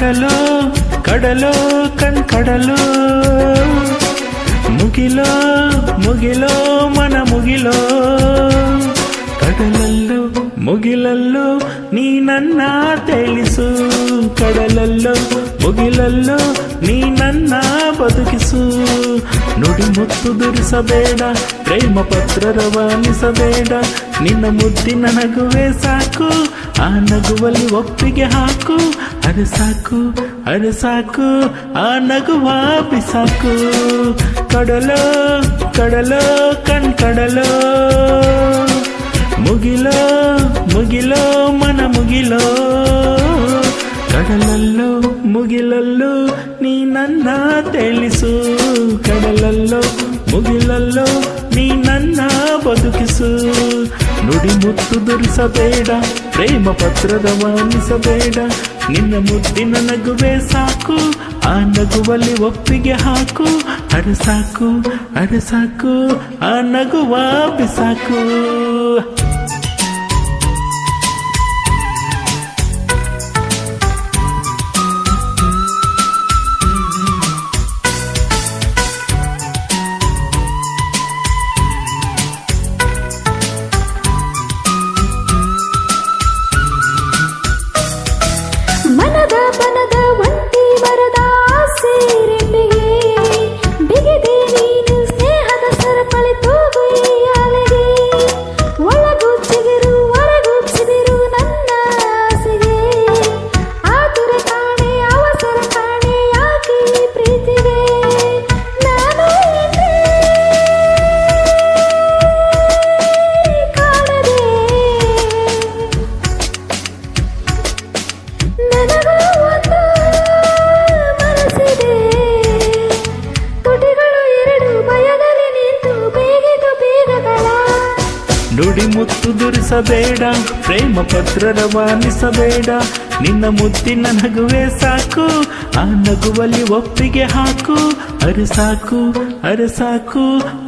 ಕಡಲೋ ಕಡಲೋ ಕಡಲೋ ಮುಗಿಲೋ ಮುಗಿಲೋ ಮನ ಮುಗಿಲೋ ಕಡಲಲ್ಲೋ ಮುಗಿಲಲ್ಲೋ ನೀ ನನ್ನ ತಿಳಿಸು ಕಡಲಲ್ಲೋ ಮುಗಿಲಲ್ಲೋ ನೀ ನನ್ನ ಬದುಕಿಸು ನುಡಿ ಮುತ್ತು ದುರಿಸಬೇಡ ಪ್ರೇಮ ಪತ್ರ ರವಾನಿಸಬೇಡ ನಿನ್ನ ಮುದ್ದಿನ ನಗುವೆ ಸಾಕು ಆ ನಗುವಲ್ಲಿ ಒಪ್ಪಿಗೆ ಹಾಕು ಅರೆ ಸಾಕು ಅರೆ ಸಾಕು ಆ ನಗುವ ಬಿಸಾಕು ಕಡಲೋ ಕಡಲೋ ಕಡಲೋ ಮುಗಿಲೋ ಮುಗಿಲೋ ಮನ ಮುಗಿಲೋ ಕಡಲಲ್ಲೋ ಮುಗಿಲಲ್ಲೋ ನೀ ನನ್ನ ತಿಳಿಸು ಕಡಲಲ್ಲೋ ಮುಗಿಲಲ್ಲೋ ನೀ ನನ್ನ ಬದುಕಿಸು ನುಡಿ ಮುತ್ತು ದುರಿಸಬೇಡ ಪ್ರೇಮ ಪತ್ರ ರವಾನಿಸಬೇಡ ನಿನ್ನ ಮುದ್ದಿನ ನಗುವೆ ಸಾಕು ಆ ನಗುವಲ್ಲಿ ಒಪ್ಪಿಗೆ ಹಾಕು ಅರೆ ಸಾಕು ಆ ನಗುವ ಬಿಸಾಕು ಬನದ ಒಂಟಿ ಮರದ ಸೇರೆಂಡಿಗೆ ಬಿಗಿದೆ ನೀನು ಸ್ನೇಹದ ಸರಪಳಿ ತೂಗು ಈ ಅಲೆಗೆ ಒಳಗು ಚಿಗಿರು ಹೊರಗು ಚಿದಿರು ನನ್ನ ಆಸೆಗೆ ಆತುರ ಕಾಣೆ ಅವಸರ ಕಾಣೆ ಯಾಕೆ ಈ ಪ್ರೀತಿಗೆ ನಾನು ಕಾಣದೆ ನನಗೂ ಒಂದು ಮನಸ್ಸಿದೆ ತುಟಿಗಳು ಎರಡು ಭಯದಲ್ಲಿ ನಿಂತು ಬೇಗಿತು ಬೀಗಗಳ ನುಡಿ ಮುತ್ತು ದುರಿಸಬೇಡ ಪ್ರೇಮ ಪತ್ರ ರವಾನಿಸಬೇಡ ನಿನ್ನ ಮುದ್ದಿನ ನಗುವೆ ಸಾಕು ಆ ನಗುವಲ್ಲಿ ಒಪ್ಪಿಗೆ ಹಾಕು ಅರೆ ಸಾಕು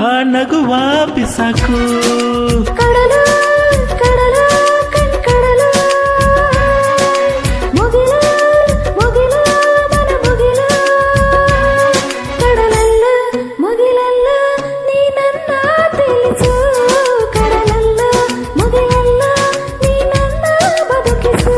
ಆ ನಗುವ ಬಿಸಾಕು ಕಡಲು ಕಡಲು ಕಡಲು ಮುಗಿಲು ಮುಗಿಲು ಮನ ಮುಗಿಲು ಕಡಲಲ್ಲ ಮುಗಿಲಲ್ಲ ನೀ ನನ್ನ ತಿಳಿಸು ಕಡಲಲ್ಲ ಮುಗಿಲಲ್ಲ ನೀ ನನ್ನ ಬದುಕಿಸು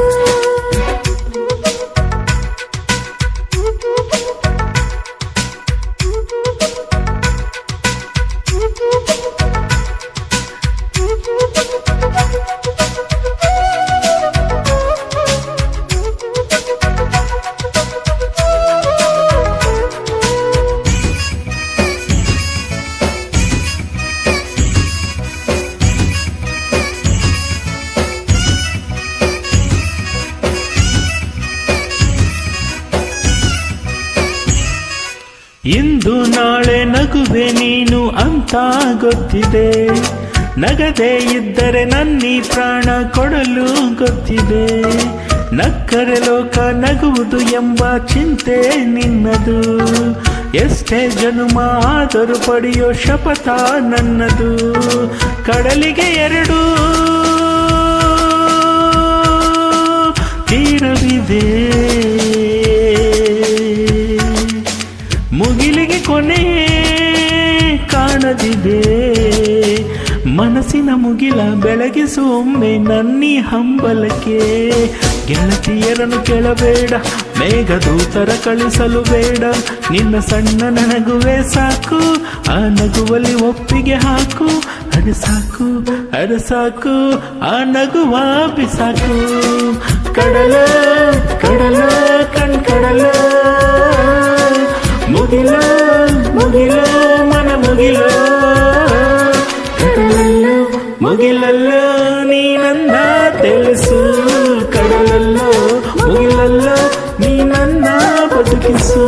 ಇಂದು ನಾಳೆ ನಗುವೆ ನೀನು ಅಂತ ಗೊತ್ತಿದೆ ನಗದೇ ಇದ್ದರೆ ನನ್ನೀ ಪ್ರಾಣ ಕೊಡಲು ಗೊತ್ತಿದೆ ನಕ್ಕರೆ ಲೋಕ ನಗುವುದು ಎಂಬ ಚಿಂತೆ ನಿನ್ನದು ಎಷ್ಟೇ ಜನುಮ ಆದರೂ ಪಡೆಯೋ ಶಪಥ ನನ್ನದು ಕಡಲಿಗೆ ಎರಡು ತೀರವಿದೆ ಮುಗಿಲಿಗೆ ಕೊನೆ ಕಾಣದಿದೆ ಮನಸ್ಸಿನ ಮುಗಿಲ ಬೆಳಗಿಸು ಒಮ್ಮೆ ನನ್ನಿ ಹಂಬಲಕ್ಕೆ ಗೆಳತಿಯರನ್ನು ಕೆಳಬೇಡ ಮೇಘದೂತರ ಕಳಿಸಲು ಬೇಡ ನಿನ್ನ ಸಣ್ಣ ನಗುವೆ ಸಾಕು ಆ ನಗುವಲ್ಲಿ ಒಪ್ಪಿಗೆ ಹಾಕು ಅರೆ ಸಾಕು ಆ ನಗುವ ಬಿಸಾಕು ಕಡಲೋ ಕಡಲೋ ಕಡಲೋ ಮುಗಿಲೋ ಮುಗಿಲೋ ಮನ ಮುಗಿಲೋ ಕಡಲಲ್ಲೋ ಮುಗಿಲಲ್ಲೋ ನೀ ನನ್ನ ತಿಳಿಸು ಕಡಲಲ್ಲೋ ಮುಗಿಲಲ್ಲೋ ನೀ ನನ್ನ ಬದುಕಿಸು